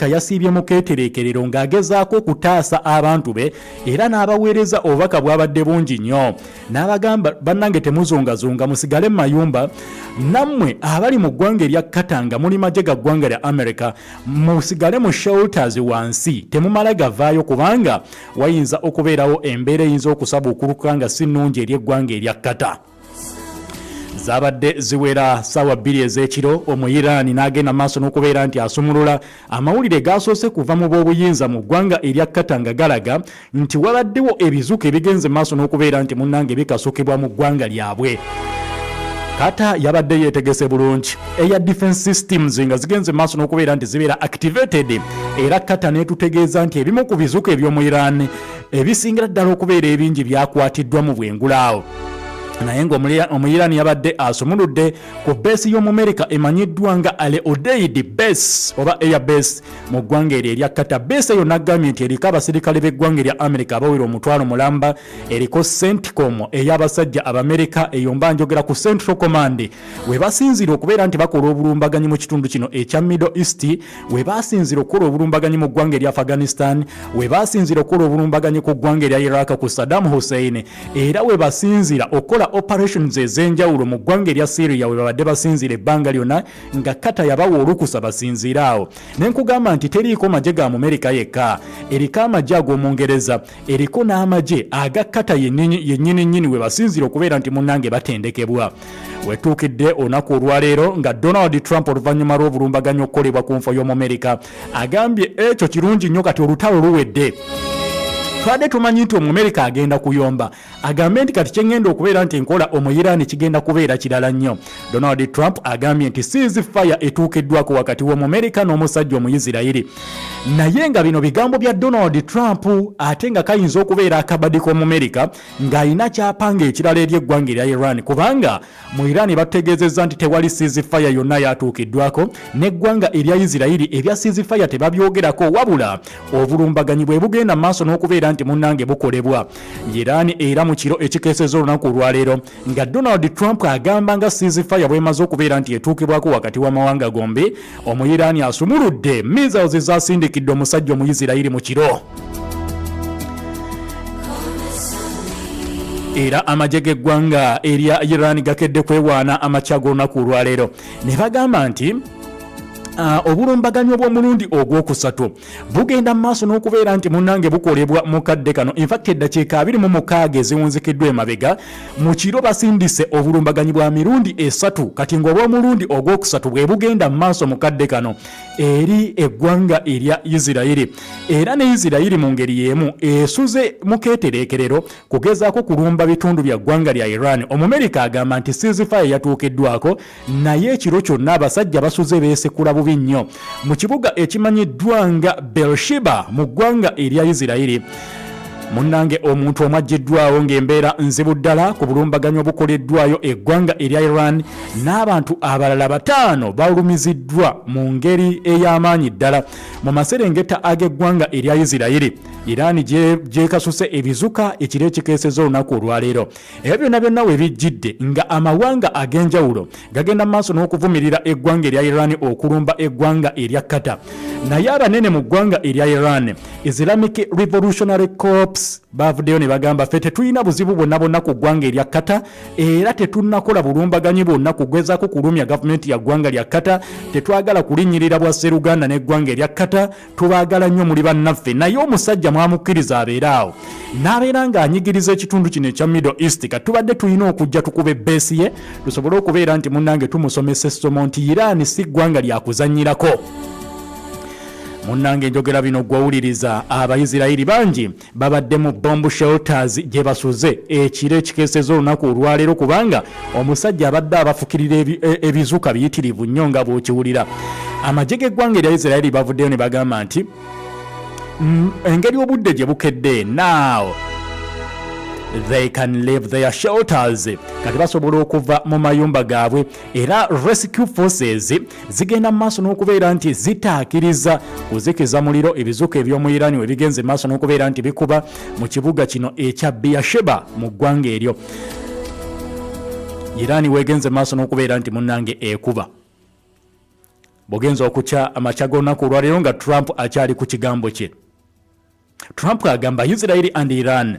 yasiibye mu keetereekerero ng'agezaako okutaasa abantu be era n'abaweereza obubaka bw'abadde bungi nnyo n'abagamba bannange temuzungazunga musigale mu mayumba nammwe abali mu ggwanga erya Qatar nga muli magye ga ggwanga lya America musigale mu shelters wansi temumala gavaayo kubanga wayinza okubeerawo embeera eyinza okusabuukuluka nga si nnungi eri eggwanga erya Qatar. Zabadde ziwera sawa 2 ez'ekiro Omu-Iran n'agenda maaso n'okubeera nti asumulula amawulire gasoose kuva mu b'obuyinza mu ggwanga erya Qatar nga galaga nti wabaddewo ebizuka ebigenze maaso n'okubeera nti munnange bikasukibwa mu ggwanga lyabwe. Qatar yabadde yeetegese bulungi eya defense systems nga zigenze maaso n'okubeera nti zibeera activated era Qatar neetutegeeza nti ebimu ku bizuka eby'omu-Iran ebisingira ddala okubeera ebingi byakwatiddwa mu bwengulaawo. Naye ng'Omu-Iran yabadde asumuludde ku beesi y'Omu-America emanyiddwa nga Al Udeid base oba air base mu ggwanga eryo erya Qatar. Beesi eyo n'aggambye nti eriko abasirikale b'eggwanga erya America abawera 1,000 mulamba, eriko CENTCOM ey'abasajja Abamerika eyomba njogera ku Central Command we basinzira okubeera nti bakola obulumbaganyi mu kitundu kino ekya Middle East, we basinzira okukola obulumbaganyi mu ggwanga erya Afghanistan, we basinzira okukola obulumbaganyi ku ggwanga erya Iraq ku Saddam Hussein, era we basinzira okukola operations ez'enjawulo mu ggwanga erya Syria we babadde basinzira ebbanga lyonna nga Qatar yabawa olukusa basinzira awo. Ne nkugamba nti teriiko magye ga America yekka, eriko amagye ag'Omungereza, eriko n'amagye aga Qatar yennyini we basinzira okubeera nti munnange batendekebwa. Wetuukidde olunaku olwaleero nga Donald Trump oluvannyuma lw'obulumbaganyi okukolebwa ku nfo y'Omu-America agambye ekyo kirungi nnyo kati olutalo luwedde. Twade tumanyi nti Omu-America agenda kuyomba, agambye nti kati kyengenda okubeera nti enkola Omu-Iran kigenda kubeera kirala nnyo. Donald Trump agambye nti ceasefire etuukiddwako wakati w'Omu-America n'omusajja Omu-Isirayiri. Naye nga bino bigambo bya Donald Trump ate nga kayinza okubeera akabadi k'Omu-America ng'alina kyapanga ekirala eri eggwanga erya Iran kubanga mu Iran bategeezezza nti tewali ceasefire yonna yatuukiddwako n'eggwanga erya Isirayiri ebya ceasefire tebabyogerako wabula obulumbaganyi bwe bugenda maaso n'okubeera nti munnange bukolebwa. Iran era mu kiro ekikeeseza olunaku olwaleero nga Donald Trump agamba nga ceasefire bwemaze okubeera nti etuukibwako wakati w'amawanga gombi, Omu-Iran asumuludde missiles zasindikidde omusajja Omu-Isirayiri mu kiro. Era amagye g'eggwanga erya Iran gakedde kwewaana amakya g'olunaku olwaleero ne bagamba nti obulumbaganyi obw'omulundi ogwokusatu bugenda mu maaso n'okubeera nti munnange bukolebwa mu kadde kano. In fact eddakiika 26 eziwunzikiddwa emabega mu kiro basindise obulumbaganyi bwa mirundi 3 kati ng'obw'omulundi ogwokusatu bwe bugenda mu maaso mu kadde kano eri eggwanga erya Isirayiri. Era ne Isirayiri mu ngeri y'emu esuze mu keetereekerero kugezaako kulumba bitundu bya ggwanga lya Iran. Omu-America agamba nti ceasefire yatuukiddwako naye ekiro kyonna abasajja basuze beesekula bubi nnyo mu kibuga ekimanyiddwa nga Beersheba mu ggwanga erya Isirayiri. Munnange omuntu omwaggiddwawo ng'embeera nzibu ddala ku bulumbaganyi obukoleddwayo eggwanga erya Iran n'abantu abalala 5 balumiziddwa mu ngeri ey'amaanyi ddala mu maserengeta ag'eggwanga erya Isirayiri. Iran gyekasuse ebizuka ekiro ekikeeseza olunaku olwaleero. Ebyo byonna we bijjidde nga amawanga ag'enjawulo gagenda mu maaso n'okuvumirira eggwanga erya Iran okulumba eggwanga erya Qatar. Naye abanene mu ggwanga erya Iran, Islamic Revolutionary Corps bavuddeyo ne bagamba ffe tetulina buzibu bwonna ku ggwanga erya Qatar era tetunnakola bulumbaganyi bwonna kugwezaako kulumya gavumenti ya ggwanga lya Qatar. Tetwagala kulinnyirira bwa Sseruganda n'eggwanga erya Qatar, tubaagala nnyo muli bannaffe. Naye omusajja mwamukkiriza abeera awo n'abeera ng'anyigiriza ekitundu kino ekya Middle East. Kati tubadde tulina okujja tukube beesi ye tusobole okubeera nti munnange tumusomesa essomo nti Iran si ggwanga lya kuzannyirako. Munnange njogera bino gwawuliriza Abayisirayiri bangi babadde mu bomb shelters gye basuze ekiro ekikeeseza olunaku olwaleero kubanga omusajja abadde abafukirira ebizuka biyitirivu nnyo nga bw'okiwulira. Amagye g'eggwanga erya Isirayiri bavuddeyo ne bagamba nti engeri obudde gye bukedde now they can leave their shelters, kati basobola okuva mu mayumba gaabwe. Era rescue forces zigenda mu maaso n'okubeera nti zitaakiriza kuzikiza muliro ebizuka eby'omu Iran we bigenze mu maaso n'okubeera nti bikuba mu kibuga kino ekya Beersheba mu ggwanga eryo. Iran wegenze mu maaso n'okubeera nti munnange ekuba. bogenza okucha amacha g'olunaku olwaleero nga Trump akyali ku kigambo kye. Trump agamba Israel and Iran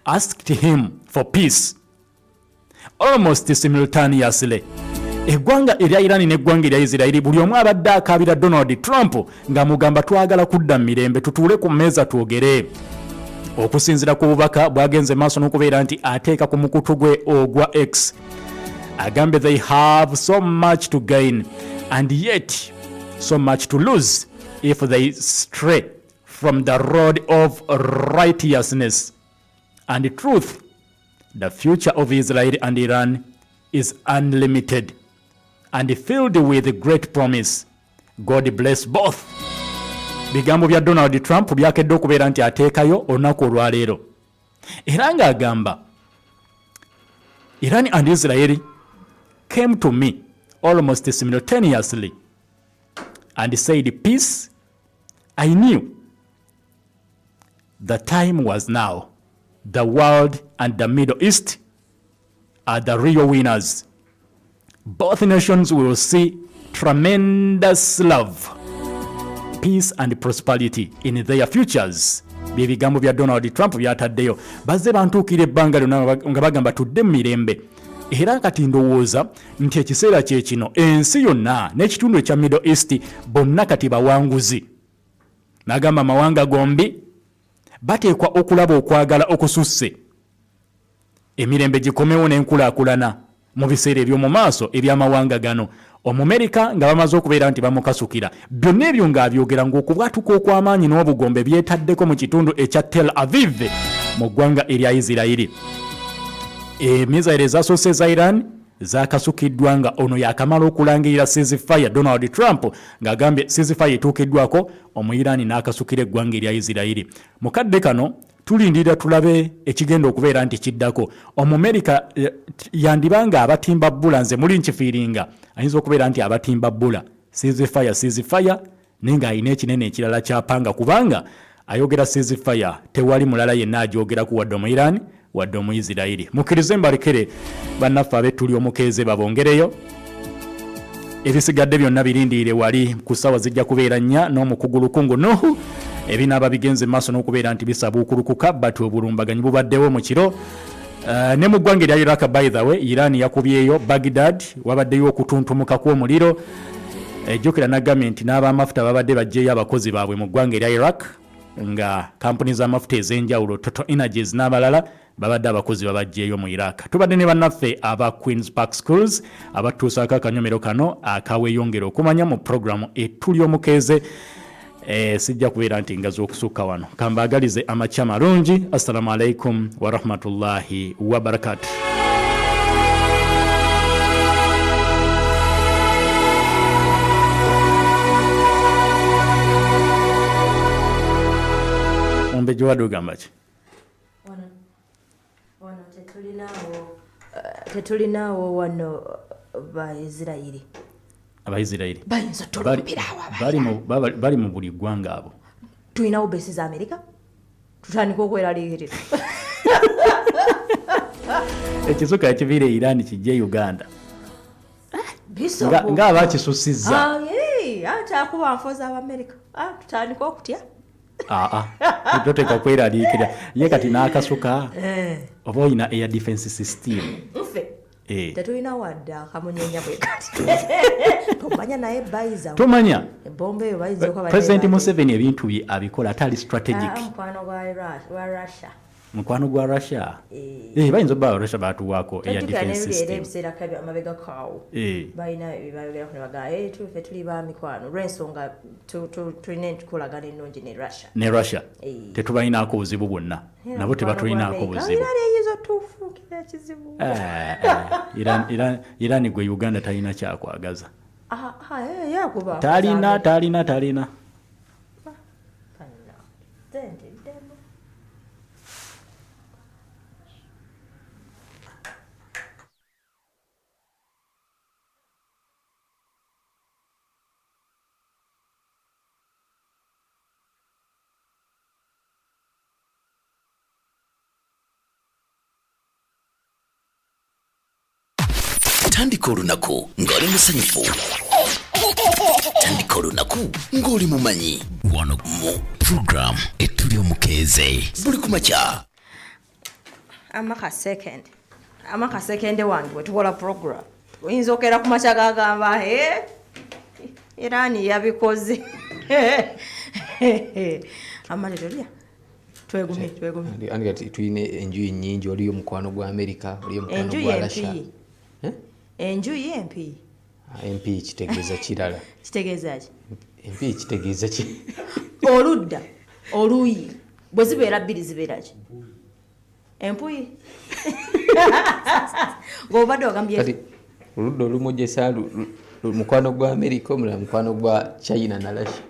asked him for peace almost simultaneously. Eggwanga erya Iran n'eggwanga erya Israel buli omu abadde akaabira Donald Trump nga mugamba twagala kudda mu mirembe tutuule ku mmeeza twogere. Okusinziira ku bubaka bwagenze maaso n'okubeera nti ateeka ku mukutu gwe ogwa X agambe they have so much to gain and yet so much to lose if they stray from the road of righteousness and truth. The future of Israel and Iran is unlimited and filled with great promise. God bless both. Bigambo bya Donald Trump byakedde okubeera nti ateekayo olunaku olwaleero. Era ng'agamba Iran and Israel came to me almost simultaneously and said peace. I knew the time was now. The world and the Middle East are the real winners. Both nations will see tremendous love, peace and prosperity in their futures. Bigambo bya Donald Trump byataddeyo. Bazze bantuukira ebbanga lyonna nga bagamba tudde mu mirembe. Era kati ndowooza nti ekiseera kye kino ensi yonna n'ekitundu ekya Middle East bonna kati bawanguzi. Nagamba amawanga gombi bateekwa okulaba okwagala okususse. Emirembe gikomewo n'enkulaakulana mu biseera eby'omu maaso eby'amawanga gano. Omumerika nga bamaze okubeera nti bamukasukira. Byonna ebyo ng'abyogera ng'okubwatuka okw'amaanyi n'obugombe byetaddeko mu kitundu ekya Tel Aviv mu ggwanga erya Isirayiri. Emisaire ezasoose za Iran zakasukiddwa nga ono yakamala okulangirira ceasefire. Donald Trump ng'agambye ceasefire etuukiddwako, Omu-Iran n'akasukira eggwanga erya Isirayiri. Mu kadde kano tulindirira tulabe ekigenda okubeera nti kiddako. Omumerika yandibanga abatimba bbula, nze muli nkifiiringa ayinza okubeera nti abatimba bbula. Ceasefire naye ng'alina ekinene ekirala kyapanga, kubanga ayogera ceasefire tewali mulala yenna agyogeraku wadde Omu-Iran wadde Omu-Isirayiri. Mukkirize mbalekere bannaffe ab'ettuli omukeeze babongereyo. Ebisigadde byonna birindiire wali ku ssaawa zijja kubeera 4 n'omukugu lukungu Nuhu. Ebinaaba bigenze maaso n'okubeera nti bisabuukulukuka bati obulumbaganyi bubaddewo mu kiro. Ne mu ggwanga erya Iraq by the way, Iran yakubyeyo Baghdad, wabaddeyo okutuntumuka kw'omuliro. Ejjukira n'agambye nti n'abamafuta babadde baggyeyo abakozi baabwe mu ggwanga erya Iraq, nga kampuni z'amafuta ez'enjawulo Total Energies n'abalala babadde abakozi babaggyeyo mu Iraq. Tubadde ne bannaffe aba Queen's Park Schools abatuusaako akanyomero kano akaweeyongera okumanya mu programu ettuli omukeeze. Sijja kubeera nti ngazi okusukka wano. Kambaagalize amakya malungi. Assalamu alaikum wa rahmatullahi wa barakatuh. Ombejo wadugamba ki? Wano tetulinawo wano Baisirayiri. Abaisirayiri bayinza tulumbira awo bali mu buli ggwanga abo. Tulinawo besi za Amerika, tutandika okweraliikirira. Ekizuka ekiviire Iran kijje Uganda nga abakisussizza. Ate akuba nfoza Abamerika tutandika okutya. Toteeka kweraliikirira ye kati n'akasuka oba olina air defense system. Tetulina wadde akamunyenya bwe kati. Tomanya naye bayiza. Tomanya Ebombe eyo bayiza okuba President Museveni ebintu bye abikola atali strategic. Mukwano gwa Russia. Bayinza obba Russia batuwaako air defense system. Ebiseera kabi amabega kaawo. Balina ebibayogera ku ne bagaa tufe tuli ba mikwano lw'ensonga tulina entukolagana ennungi ne Russia. Tetubalinaako buzibu bwonna. Nabo tebatulinaako buzibu. Iran gwe Uganda talina kyakwagaza. Talina. Tandika olunaku ng'oli musanyufu. tandika olunaku ng'oli mumanyi wano mu program etuli omukeeze buli kumakya amaka second wange wetukola program oyinza okera ku makya gagamba era ani yabikoze amale tolya twegumye andi kati tuyine enjuyi nyingi oliyo mukwano gwa America oliyo mukwano gwa Russia enjuyi empi MP kitegeeza kirala kitegeeza ki MP kitegeeza ki oludda oluyi bwe zibeera bbiri zibeera ki empuyi ng'obadde ogambye kati oludda olumojesa mukwano gwa America omulala mukwano gwa China na Russia